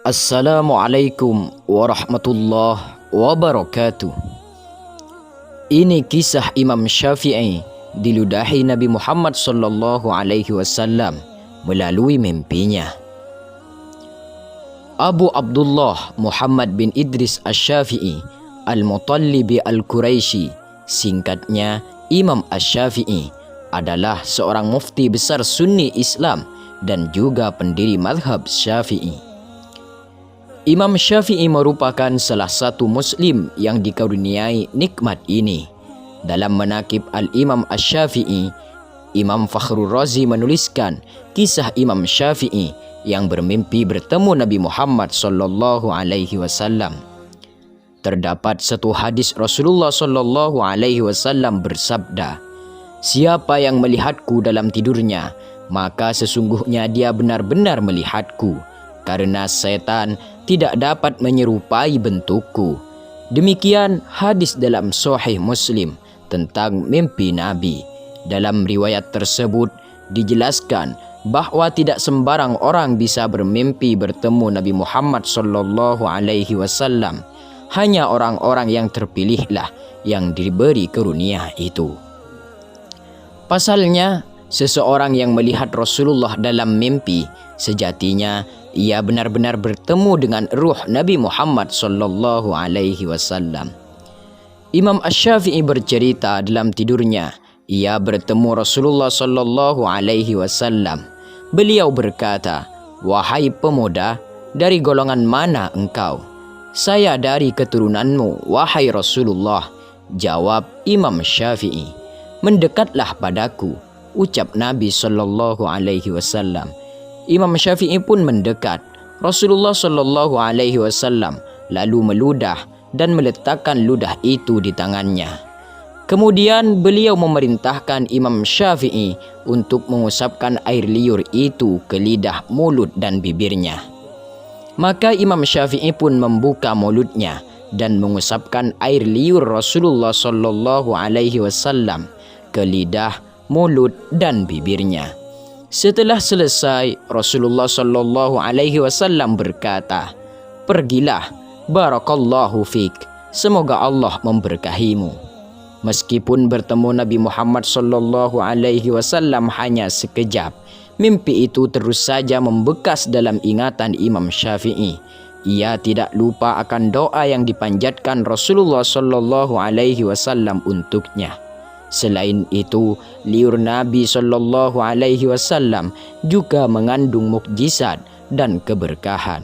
Assalamualaikum warahmatullahi wabarakatuh. Ini kisah Imam Syafi'i diludahi Nabi Muhammad SAW melalui mimpinya. Abu Abdullah Muhammad bin Idris Asy-Syafi'i Al-Mutallibi Al-Quraisy, singkatnya Imam Asy-Syafi'i, adalah seorang mufti besar Sunni Islam dan juga pendiri mazhab Syafi'i. Imam Syafi'i merupakan salah satu Muslim yang dikaruniai nikmat ini. Dalam Manaqib Al-Imam Asy-Syafi'i, Imam Fakhrul Razi menuliskan kisah Imam Syafi'i yang bermimpi bertemu Nabi Muhammad SAW. Terdapat satu hadis Rasulullah SAW bersabda, "Siapa yang melihatku dalam tidurnya, maka sesungguhnya dia benar-benar melihatku, karena setan tidak dapat menyerupai bentukku." Demikian hadis dalam Sahih Muslim tentang mimpi Nabi. Dalam riwayat tersebut dijelaskan bahwa tidak sembarang orang bisa bermimpi bertemu Nabi Muhammad SAW. Hanya orang-orang yang terpilihlah yang diberi karunia itu. Pasalnya, seseorang yang melihat Rasulullah dalam mimpi, sejatinya ia benar-benar bertemu dengan ruh Nabi Muhammad SAW. Imam Asy-Syafi'i bercerita dalam tidurnya, ia bertemu Rasulullah SAW. Beliau berkata, "Wahai pemuda, dari golongan mana engkau?" "Saya dari keturunanmu, wahai Rasulullah," jawab Imam Syafi'i. "Mendekatlah padaku," ucap Nabi SAW. Imam Syafi'i pun mendekat. Rasulullah SAW lalu meludah dan meletakkan ludah itu di tangannya. Kemudian beliau memerintahkan Imam Syafi'i untuk mengusapkan air liur itu ke lidah, mulut dan bibirnya. Maka Imam Syafi'i pun membuka mulutnya dan mengusapkan air liur Rasulullah SAW ke lidah, mulut dan bibirnya. Setelah selesai, Rasulullah SAW berkata, "Pergilah, barakallahu fik, semoga Allah memberkahimu." Meskipun bertemu Nabi Muhammad SAW hanya sekejap, mimpi itu terus saja membekas dalam ingatan Imam Syafi'i. Ia tidak lupa akan doa yang dipanjatkan Rasulullah SAW untuknya. Selain itu, liur Nabi SAW juga mengandung mukjizat dan keberkahan.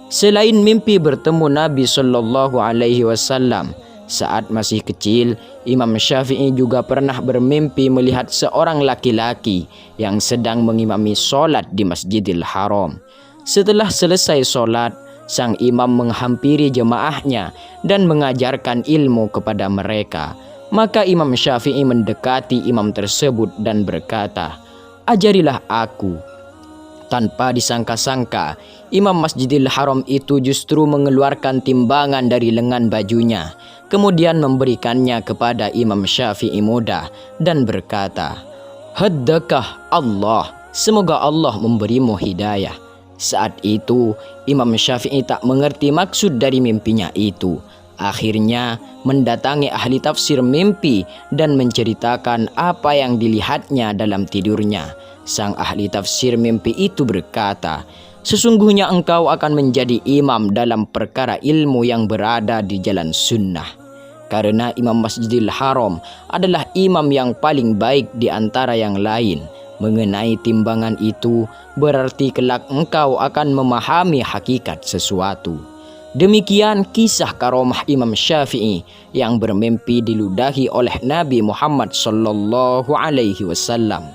Selain mimpi bertemu Nabi SAW, saat masih kecil, Imam Syafi'i juga pernah bermimpi melihat seorang laki-laki yang sedang mengimami solat di Masjidil Haram. Setelah selesai solat, sang imam menghampiri jemaahnya dan mengajarkan ilmu kepada mereka. Maka Imam Syafi'i mendekati imam tersebut dan berkata, "Ajarilah aku." Tanpa disangka-sangka, imam Masjidil Haram itu justru mengeluarkan timbangan dari lengan bajunya, kemudian memberikannya kepada Imam Syafi'i muda dan berkata, "Haddakah Allah, semoga Allah memberimu hidayah." Saat itu, Imam Syafi'i tak mengerti maksud dari mimpinya itu. Akhirnya mendatangi ahli tafsir mimpi dan menceritakan apa yang dilihatnya dalam tidurnya. Sang ahli tafsir mimpi itu berkata, "Sesungguhnya engkau akan menjadi imam dalam perkara ilmu yang berada di jalan sunnah. Karena Imam Masjidil Haram adalah imam yang paling baik di antara yang lain. Mengenai timbangan itu, berarti kelak engkau akan memahami hakikat sesuatu." Demikian kisah karomah Imam Syafi'i yang bermimpi diludahi oleh Nabi Muhammad SAW.